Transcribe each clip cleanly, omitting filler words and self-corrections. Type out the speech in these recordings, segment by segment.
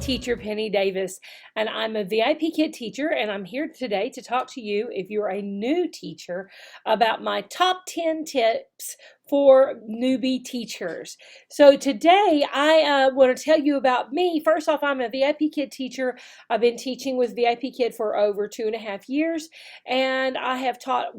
Teacher Penny Davis, and I'm a VIPKid teacher, and I'm here today to talk to you, if you're a new teacher, about my top 10 tips for newbie teachers. So today I want to tell you about me. First off, I'm a VIPKid teacher. I've been teaching with VIPKid for over 2.5 years, and I have taught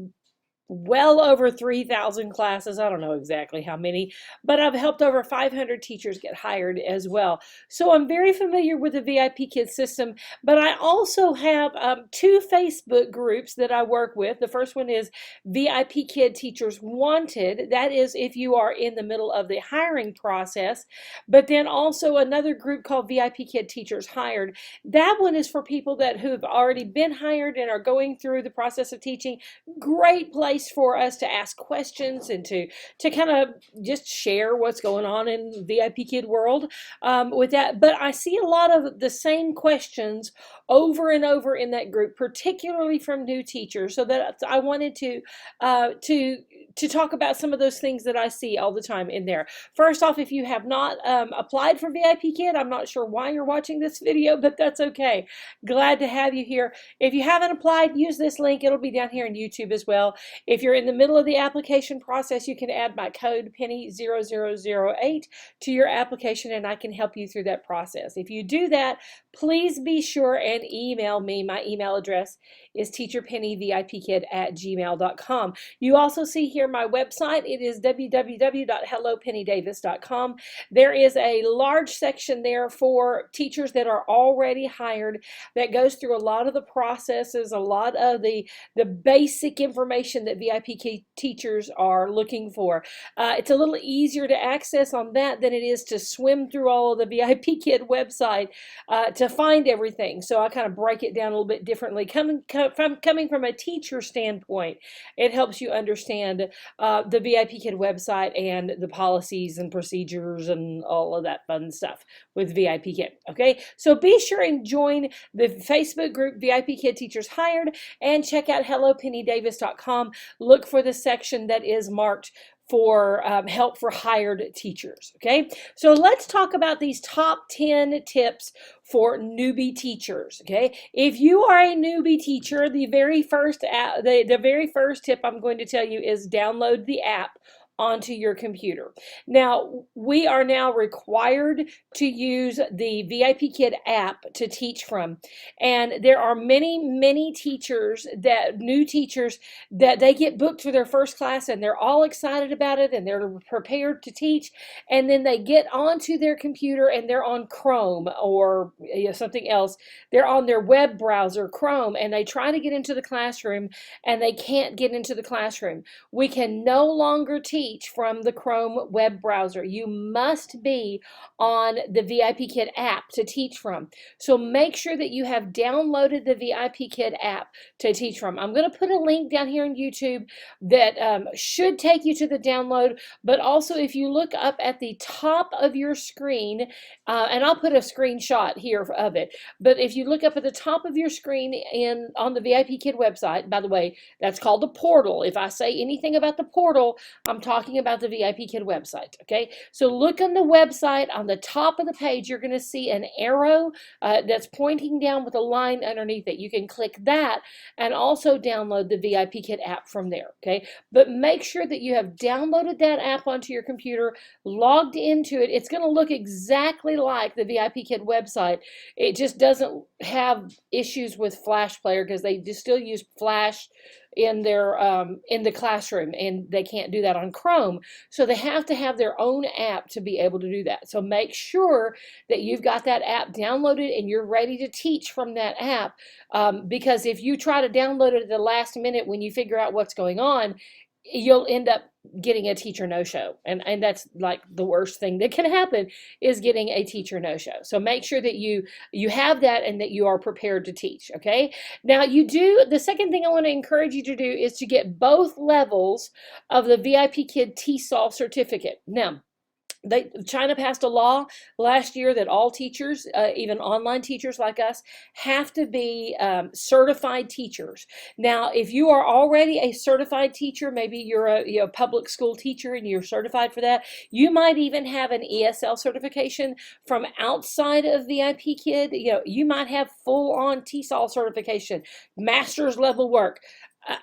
well over 3,000 classes. I don't know exactly how many, but I've helped over 500 teachers get hired as well. So I'm very familiar with the VIPKid system, but I also have 2 Facebook groups that I work with. The first one is VIPKid Teachers Wanted. That is if you are in the middle of the hiring process, but then also another group called VIPKid Teachers Hired. That one is for people who have already been hired and are going through the process of teaching. Great place for us to ask questions and to kind of just share what's going on in VIPKid world with that. But I see a lot of the same questions over and over in that group, particularly from new teachers. So that I wanted to talk about some of those things that I see all the time in there. First off, if you have not applied for VIPKid, I'm not sure why you're watching this video, but that's okay. Glad to have you here. If you haven't applied, use this link. It'll be down here on YouTube as well. If you're in the middle of the application process, you can add my code Penny0008 to your application, and I can help you through that process. If you do that, please be sure and email me. My email address is teacherpennyvipkid@gmail.com. You also see here my website. It is www.hellopennydavis.com. There is a large section there for teachers that are already hired that goes through a lot of the processes, a lot of the basic information that VIPKid teachers are looking for. It's a little easier to access on that than it is to swim through all of the VIPKid website to find everything. So I kind of break it down a little bit differently. Coming from a teacher standpoint, it helps you understand the VIPKid website and the policies and procedures and all of that fun stuff with VIPKid. Okay, so be sure and join the Facebook group VIPKid Teachers Hired and check out hellopennydavis.com. Look for the section that is marked for help for hired teachers. Okay, so let's talk about these top 10 tips for newbie teachers. Okay, if you are a newbie teacher, the very first tip I'm going to tell you is download the app onto your computer. Now, we are now required to use the VIPKid app to teach from. And there are many, many teachers new teachers that they get booked for their first class and they're all excited about it and they're prepared to teach. And then they get onto their computer and they're on Chrome or something else. They're on their web browser, Chrome, and they try to get into the classroom and they can't get into the classroom. We can no longer teach from the Chrome web browser. You must be on the VIPKid app to teach from. So make sure that you have downloaded the VIPKid app to teach from. I'm going to put a link down here on YouTube that should take you to the download, but also if you look up at the top of your screen, and I'll put a screenshot here of it, but if you look up at the top of your screen on the VIPKid website, by the way, that's called the portal. If I say anything about the portal, I'm talking about the VIPKid website. Okay, so look on the website. On the top of the page, you're going to see an arrow that's pointing down with a line underneath it. You can click that and also download the VIPKid app from there. Okay, but make sure that you have downloaded that app onto your computer, logged into it. It's going to look exactly like the VIPKid website. It just doesn't have issues with Flash Player because they just still use Flash in the classroom, and they can't do that on Chrome. So they have to have their own app to be able to do that. So make sure that you've got that app downloaded and you're ready to teach from that app, because if you try to download it at the last minute when you figure out what's going on, you'll end up getting a teacher no-show, and that's like the worst thing that can happen is getting a teacher no-show. So make sure that you have that and that you are prepared to teach. Okay, now the second thing I want to encourage you to do is to get both levels of the VIPKid TESOL certificate. Now, China passed a law last year that all teachers, even online teachers like us, have to be certified teachers. Now, if you are already a certified teacher, maybe you're a public school teacher and you're certified for that, you might even have an ESL certification from outside of VIPKid. You might have full-on TESOL certification, master's level work.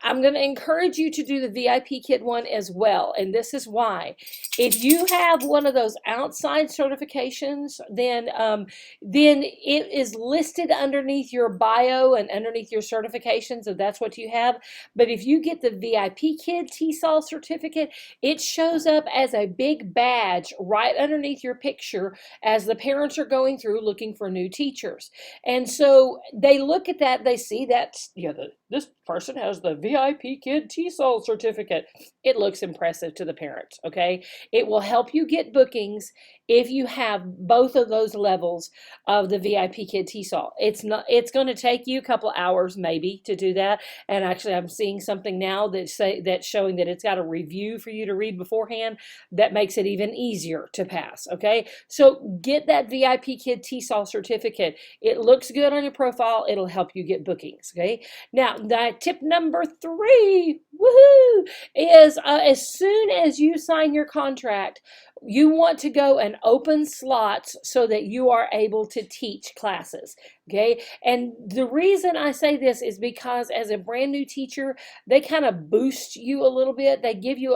I'm going to encourage you to do the VIPKid one as well, and this is why. If you have one of those outside certifications, then it is listed underneath your bio and underneath your certifications, if that's what you have. But if you get the VIPKid TESOL certificate, it shows up as a big badge right underneath your picture as the parents are going through looking for new teachers. And so they look at that, they see that, this person has the VIPKid TESOL certificate. It looks impressive to the parents, okay? It will help you get bookings if you have both of those levels of the VIPKid TESOL. It's going to take you a couple hours maybe to do that. And actually, I'm seeing something now that's showing that it's got a review for you to read beforehand. That makes it even easier to pass, okay? So get that VIPKid TESOL certificate. It looks good on your profile. It'll help you get bookings, okay? Now, tip number 3, woohoo, is as soon as you sign your contract, you want to go and open slots so that you are able to teach classes, okay? And the reason I say this is because as a brand new teacher, they kind of boost you a little bit. They give you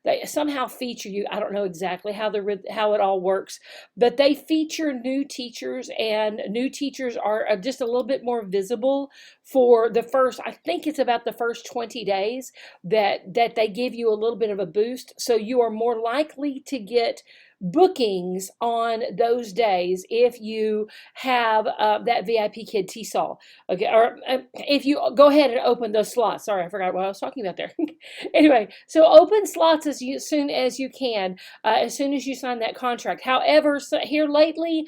they somehow feature you. I don't know exactly how it all works, but they feature new teachers, and new teachers are just a little bit more visible for the first, I think it's about the first 20 days that they give you a little bit of a boost. So you are more likely to get bookings on those days if you have that VIPKid TESOL, okay? Or if you go ahead and open those slots. Sorry, I forgot what I was talking about there. Anyway, so open slots as soon as you can, as soon as you sign that contract. However, here lately,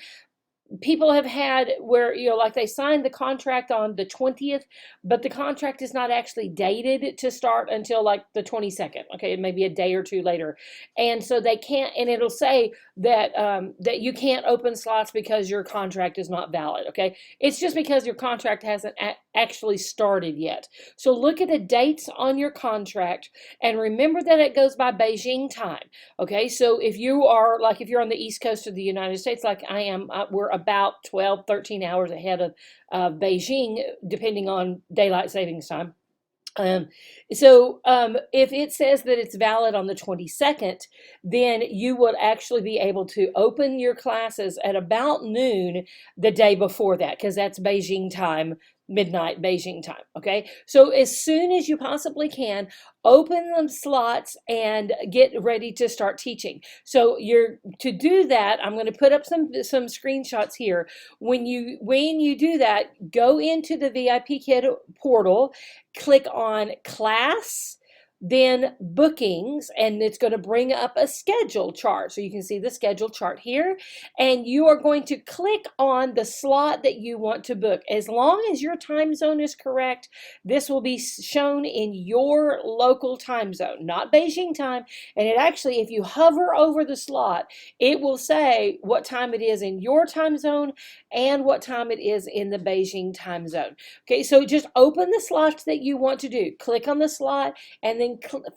people have had where, like they signed the contract on the 20th, but the contract is not actually dated to start until like the 22nd. Okay, maybe a day or two later. And so they can't, and it'll say that that you can't open slots because your contract is not valid. Okay, it's just because your contract hasn't actually started yet. So look at the dates on your contract and remember that it goes by Beijing time. Okay, so if you're on the East Coast of the United States, like I am, we're about 12, 13 hours ahead of Beijing, depending on daylight savings time. If it says that it's valid on the 22nd, then you would actually be able to open your classes at about noon the day before that, because that's Beijing time, midnight Beijing time, okay? So as soon as you possibly can, open them slots and get ready to start teaching. So to do that, I'm going to put up some screenshots here. When you do that, go into the VIPKid portal, click on class, then bookings, and it's going to bring up a schedule chart. So you can see the schedule chart here, and you are going to click on the slot that you want to book. As long as your time zone is correct, this will be shown in your local time zone, not Beijing time. And it actually, if you hover over the slot, it will say what time it is in your time zone and what time it is in the Beijing time zone. Okay, so just open the slots that you want to do. Click on the slot and then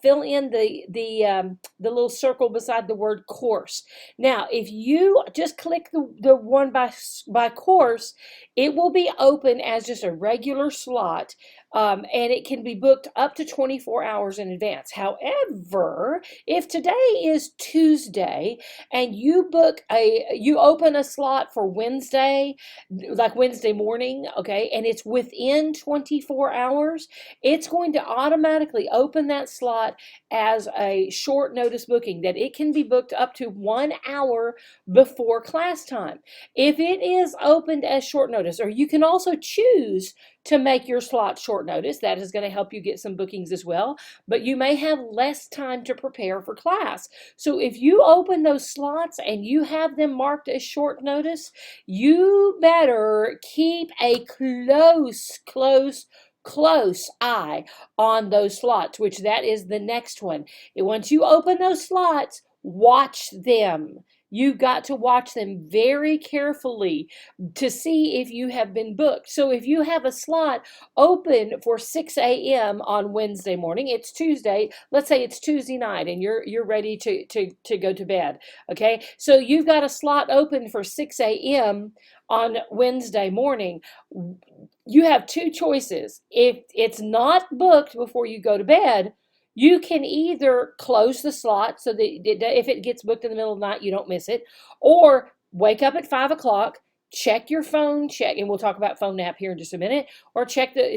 fill in the little circle beside the word course. Now, if you just click the one by course, it will be open as just a regular slot, and it can be booked up to 24 hours in advance. However, if today is Tuesday and you open a slot for Wednesday, like Wednesday morning, okay, and it's within 24 hours, it's going to automatically open that slot as a short notice booking, that it can be booked up to 1 hour before class time. If it is opened as short notice, or you can also choose to make your slot short notice, that is going to help you get some bookings as well, but you may have less time to prepare for class. So if you open those slots and you have them marked as short notice, you better keep a close eye on those slots, which that is the next one. Once you open those slots, watch them. You've got to watch them very carefully to see if you have been booked. So if you have a slot open for 6 a.m. on Wednesday morning, it's Tuesday, let's say it's Tuesday night and you're ready to go to bed, okay? So you've got a slot open for 6 a.m. on Wednesday morning. You have two choices. If it's not booked before you go to bed, you can either close the slot so that if it gets booked in the middle of the night, you don't miss it, or wake up at 5 o'clock, check your phone, and we'll talk about phone nap here in just a minute, or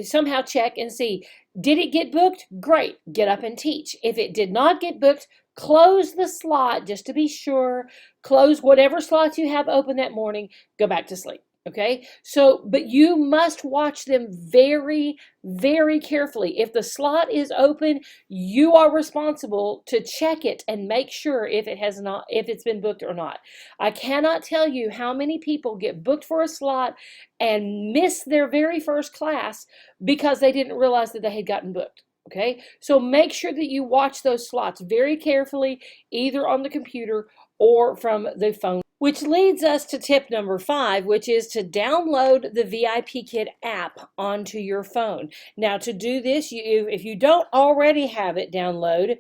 somehow check and see, did it get booked? Great, get up and teach. If it did not get booked, close the slot just to be sure, close whatever slots you have open that morning, go back to sleep. Okay, so, but you must watch them very, very carefully. If the slot is open, you are responsible to check it and make sure if it's been booked or not. I cannot tell you how many people get booked for a slot and miss their very first class because they didn't realize that they had gotten booked. Okay, so make sure that you watch those slots very carefully, either on the computer or from the phone. Which leads us to tip number 5, which is to download the VIPKid app onto your phone. Now, to do this, if you don't already have it downloaded,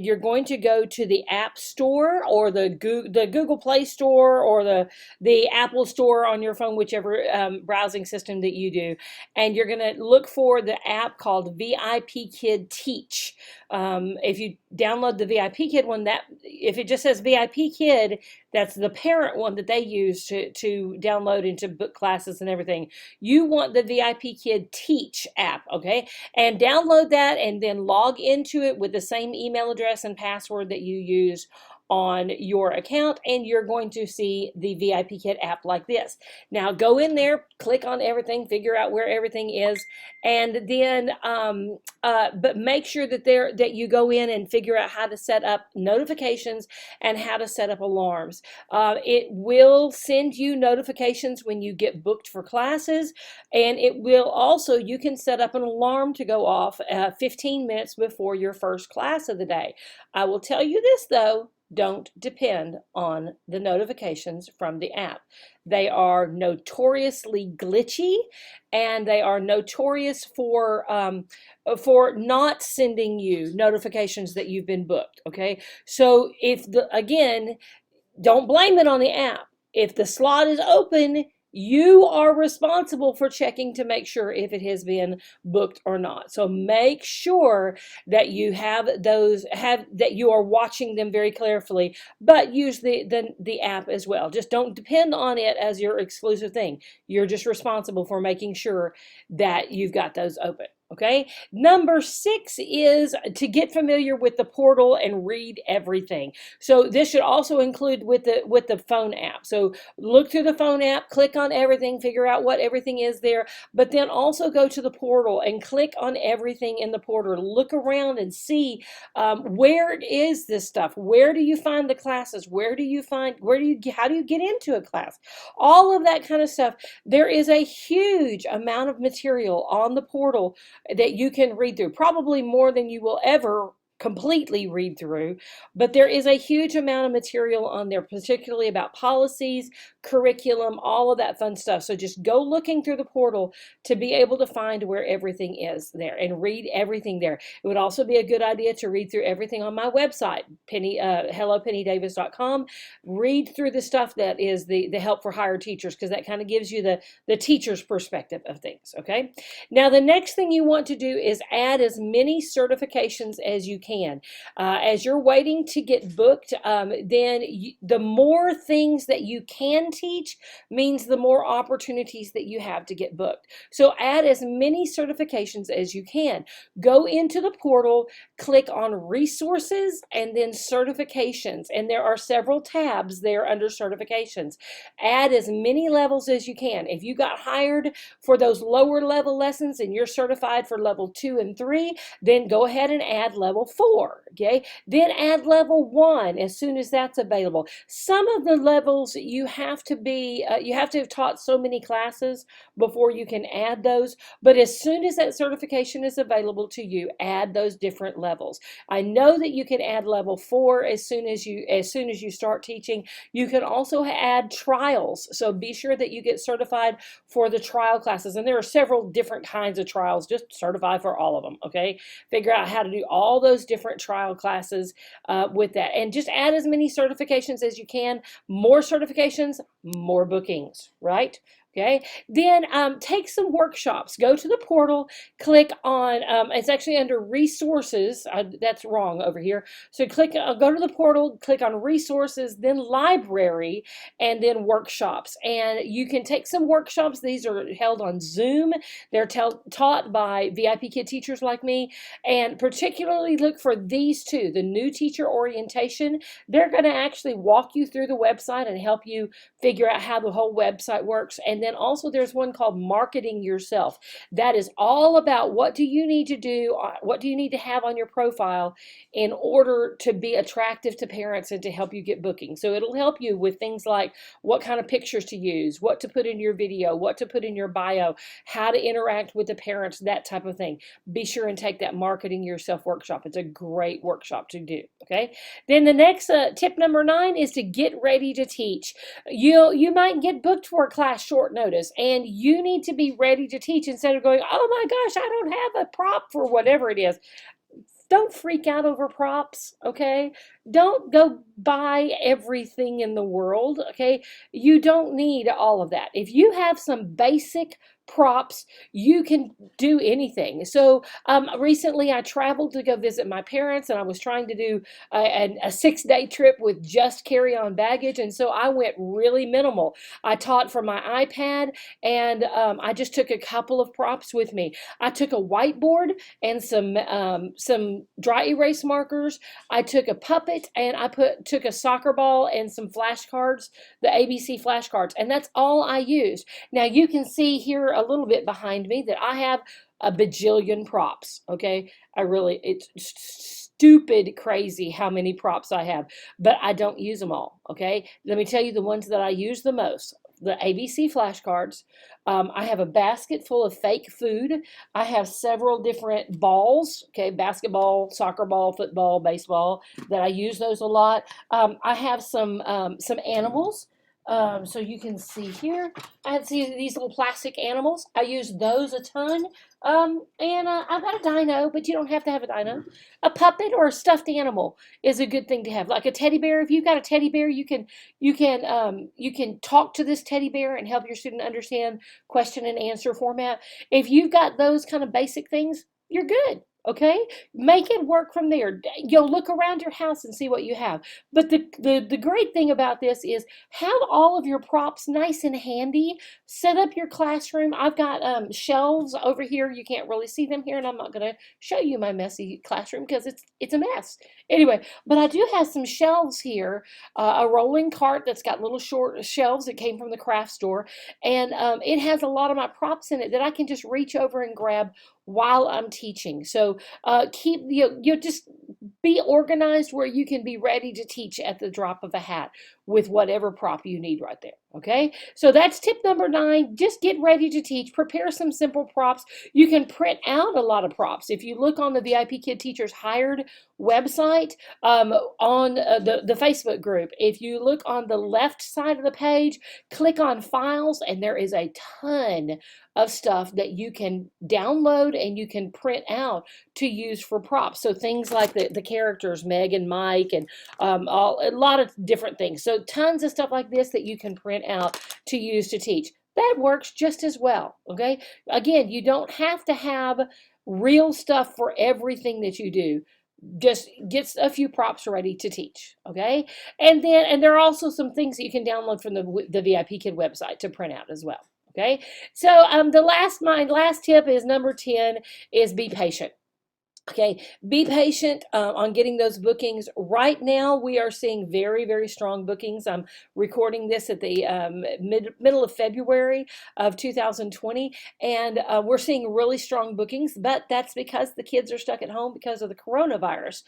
you're going to go to the App Store or the Google Play Store or the Apple Store on your phone, whichever browsing system that you do, and you're going to look for the app called VIPKid Teach. If you download the VIPKid one, if it just says VIPKid, that's the parent one that they use to download and to book classes and everything. You want the VIPKid Teach app, okay? And download that and then log into it with the same email address and password that you use on your account, and you're going to see the VIPKid app like this. Now go in there, click on everything, figure out where everything is, and then but make sure that you go in and figure out how to set up notifications and how to set up alarms. It will send you notifications when you get booked for classes, and it will also, you can set up an alarm to go off 15 minutes before your first class of the day. I will tell you this though, don't depend on the notifications from the app. They are notoriously glitchy, and they are notorious for not sending you notifications that you've been booked, okay? So again, don't blame it on the app. If the slot is open, you are responsible for checking to make sure if it has been booked or not. So make sure that you that you are watching them very carefully, but use the app as well. Just don't depend on it as your exclusive thing. You're just responsible for making sure that you've got those open. Okay, number 6 is to get familiar with the portal and read everything. So this should also include with the phone app. So look through the phone app, click on everything, figure out what everything is there, but then also go to the portal and click on everything in the portal. Look around and see where is this stuff? Where do you find the classes? How do you get into a class? All of that kind of stuff. There is a huge amount of material on the portal that you can read through, probably more than you will ever completely read through, but there is a huge amount of material on there, particularly about policies, curriculum, all of that fun stuff. So just go looking through the portal to be able to find where everything is there and read everything there. It would also be a good idea to read through everything on my website, hellopennydavis.com. Read through the stuff that is the help for higher teachers, because that kind of gives you the teacher's perspective of things, okay? Now, the next thing you want to do is add as many certifications as you can. As you're waiting to get booked, the more things that you can teach means the more opportunities that you have to get booked. So add as many certifications as you can. Go into the portal, click on resources, and then certifications. And there are several tabs there under certifications. Add as many levels as you can. If you got hired for those lower level lessons and you're certified for level 2 and 3, then go ahead and add level 4, okay? Then add level 1 as soon as that's available. Some of the levels you have to have taught so many classes before you can add those, but as soon as that certification is available to you, add those different levels. I know that you can add level 4 as soon as you start teaching. You can also add trials, so be sure that you get certified for the trial classes, and there are several different kinds of trials. Just certify for all of them, okay? Figure out how to do all those different trial classes with that, and just add as many certifications as you can. More certifications, more bookings, right? Okay, then take some workshops. Go to the portal, click on, it's actually under resources. That's wrong over here. So go to the portal, click on resources, then library, and then workshops. And you can take some workshops. These are held on Zoom. They're taught by VIPKid teachers like me. And particularly look for these two, the new teacher orientation. They're going to actually walk you through the website and help you figure out how the whole website works. And then also there's one called Marketing Yourself. That is all about what do you need to do, what do you need to have on your profile in order to be attractive to parents and to help you get bookings. So it'll help you with things like what kind of pictures to use, what to put in your video, what to put in your bio, how to interact with the parents, that type of thing. Be sure and take that Marketing Yourself workshop. It's a great workshop to do, okay? Then the next tip number 9 is to get ready to teach. You might get booked for a class short notice, and you need to be ready to teach instead of going, oh my gosh, I don't have a prop for whatever it is. Don't freak out over props, okay? Don't go buy everything in the world, okay? You don't need all of that. If you have some basic props, you can do anything. So recently I traveled to go visit my parents, and I was trying to do a 6-day trip with just carry-on baggage, and so I went really minimal. I taught from my iPad, and I just took a couple of props with me. I took a whiteboard and some dry erase markers. I took a puppet, and I took a soccer ball and some flashcards, the ABC flashcards, and that's all I used. Now you can see here a little bit behind me that I have a bajillion props, okay? It's stupid crazy how many props I have, but I don't use them all, okay? Let me tell you the ones that I use the most. The ABC flashcards. I have a basket full of fake food. I have several different balls, okay, basketball, soccer ball, football, baseball, that I use those a lot. I have some animals. So you can see here, I have these little plastic animals. I use those a ton. I've got a dino, but you don't have to have a dino. A puppet or a stuffed animal is a good thing to have. Like a teddy bear. If you've got a teddy bear, you can talk to this teddy bear and help your student understand question and answer format. If you've got those kind of basic things, you're good. Okay, make it work from there. You'll look around your house and see what you have. But the great thing about this is have all of your props nice and handy. Set up your classroom. I've got shelves over here. You can't really see them here, and I'm not going to show you my messy classroom because it's a mess. Anyway, but I do have some shelves here, a rolling cart that's got little short shelves that came from the craft store, and it has a lot of my props in it that I can just reach over and grab while I'm teaching. So just be organized where you can be ready to teach at the drop of a hat with whatever prop you need right there. Okay, so that's tip number 9. Just get ready to teach. Prepare some simple props. You can print out a lot of props. If you look on the VIPKid Teachers Hired website, on the Facebook group, if you look on the left side of the page, click on Files, and there is a ton of stuff that you can download and you can print out to use for props. So things like the characters, Meg and Mike, and a lot of different things. So tons of stuff like this that you can print out to use to teach. That works just as well, okay? Again, you don't have to have real stuff for everything that you do. Just get a few props ready to teach, okay? And there are also some things that you can download from the VIPKid website to print out as well, okay? So my last tip is number 10 is be patient. Okay, be patient on getting those bookings. Right now, we are seeing very, very strong bookings. I'm recording this at the middle of February of 2020, and we're seeing really strong bookings, but that's because the kids are stuck at home because of the coronavirus.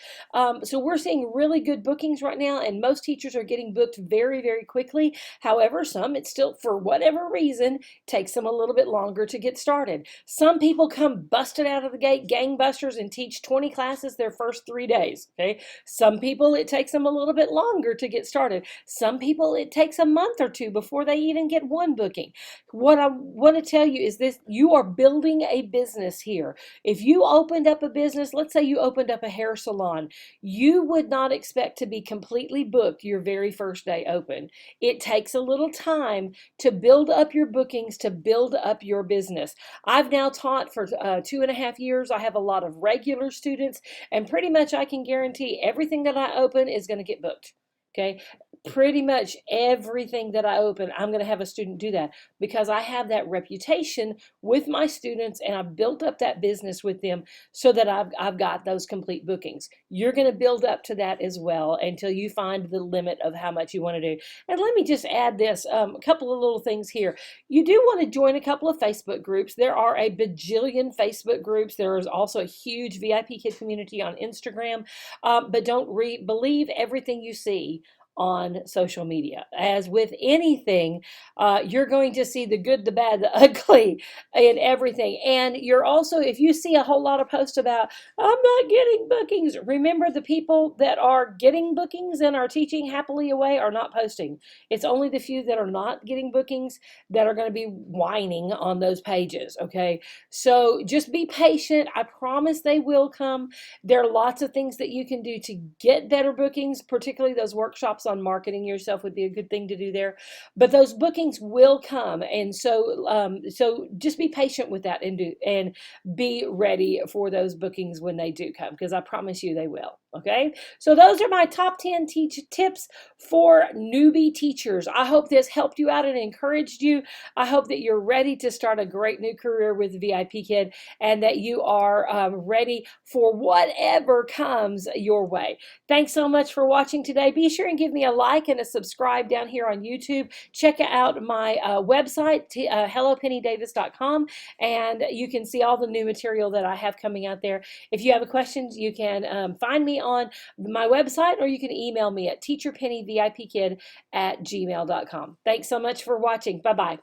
So we're seeing really good bookings right now, and most teachers are getting booked very, very quickly. However, some, it's still, for whatever reason, takes them a little bit longer to get started. Some people come busted out of the gate, gangbusters, and teach 20 classes their first 3 days. Okay. Some people, it takes them a little bit longer to get started. Some people, it takes a month or two before they even get one booking. What I want to tell you is this: you are building a business here. If you opened up a business, let's say you opened up a hair salon, you would not expect to be completely booked your very first day open. It takes a little time to build up your bookings, to build up your business. I've now taught for 2.5 years. I have a lot of regular students, and pretty much I can guarantee everything that I open is going to get booked. Okay. Pretty much everything that I open, I'm going to have a student do that because I have that reputation with my students, and I've built up that business with them so that I've got those complete bookings. You're going to build up to that as well until you find the limit of how much you want to do. And let me just add this, a couple of little things here. You do want to join a couple of Facebook groups. There are a bajillion Facebook groups. There is also a huge VIPKid community on Instagram, but don't believe everything you see on social media. As with anything, you're going to see the good, the bad, the ugly in everything. And you're also, if you see a whole lot of posts about, I'm not getting bookings, remember the people that are getting bookings and are teaching happily away are not posting. It's only the few that are not getting bookings that are going to be whining on those pages. Okay. So just be patient. I promise they will come. There are lots of things that you can do to get better bookings, particularly those workshops on marketing yourself would be a good thing to do there. But those bookings will come, and so just be patient with that and be ready for those bookings when they do come, because I promise you they will. Okay, so those are my top 10 tips for newbie teachers. I hope this helped you out and encouraged you. I hope that you're ready to start a great new career with VIPKid, and that you are ready for whatever comes your way. Thanks so much for watching today. Be sure and give me a like and a subscribe down here on YouTube. Check out my website, hellopennydavis.com, and you can see all the new material that I have coming out there. If you have questions, you can find me on my website, or you can email me at teacherpennyvipkid@gmail.com. Thanks so much for watching. Bye-bye.